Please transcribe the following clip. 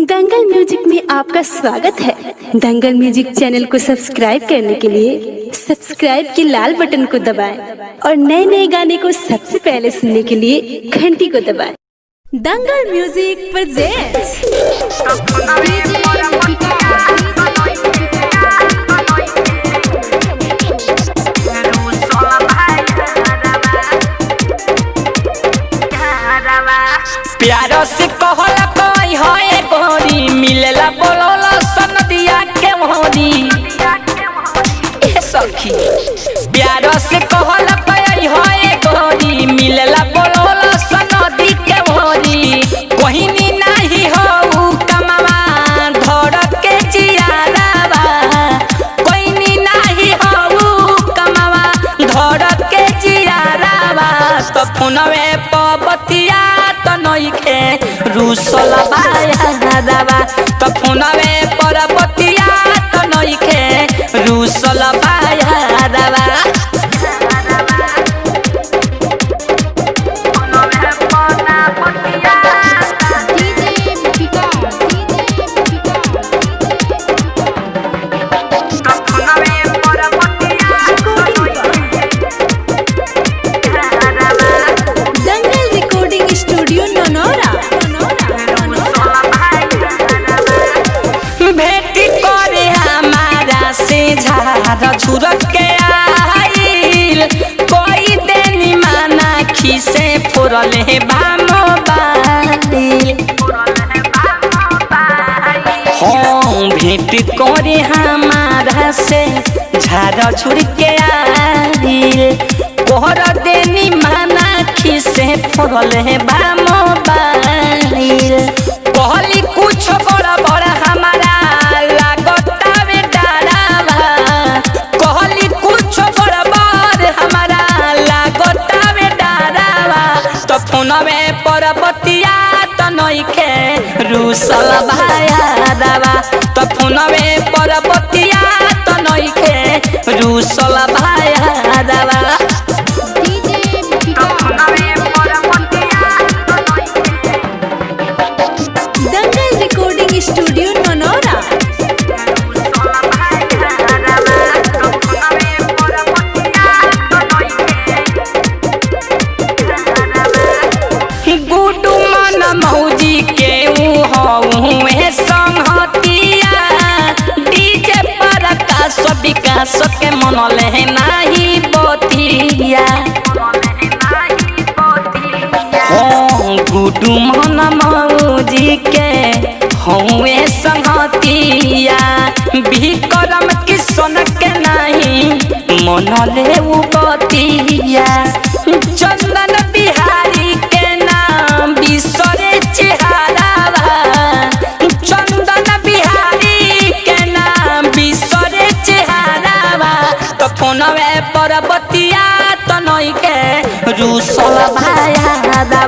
दंगल music में आपका स्वागत है। दंगल म्यूजिक चैनल को सब्सक्राइब करने के लिए सब्सक्राइब के लाल बटन को दबाएं और नए नए गाने को सबसे पहले सुनने के लिए घंटी को दबाएं। दंगल म्यूजिक प्रेजेंट्स प्यारो से कहला कोई होए गोरी मिलेला बोलोला सनदिया के मोरी ए सखी प्यारो से कहला कोई होए गोरी मिलेला बोलोला सनदी के मोरी कोहिनी नाही हो कमावा धड़ के जियारावा कोहिनी नाही हो कमावा धड़ के जियारावा तो फोनवे पबतिया नइखे रुसल बाया दावा तो फोनवे परबतिया तो नइखे रुसल बाया दावा झुरक के आइल कोई देनी माना खिसे फोरले बा मोबाइल हाँ भेंट करे हमारा से झाड़ झुर के आइल कोहर देनी माना खिसे फोरले बा मोबाइल कहली कुछ बड़ा बड़ा हमारा फोनवे परबतिया तो नइखे रुसल बाया दावा तो फोनवे परबतिया तो नइखे रुसल बाया दावा दंगल रिकॉर्डिंग स्टूडियो ननौरा। मौजी के हुए संहतिया डीजे पर का सब विकास के मनले नाही बतिया गुडू मन मौजी के हुए संहतिया विक्रम किशन के नाही मनले उ बतिया चंदन बिहारी के नाम बिसरे चेहरावा चंदन बिहारी के नाम बिसरे चेहरावा तो फोनवे परबतिया तो नइखे रुसल बाया दावा।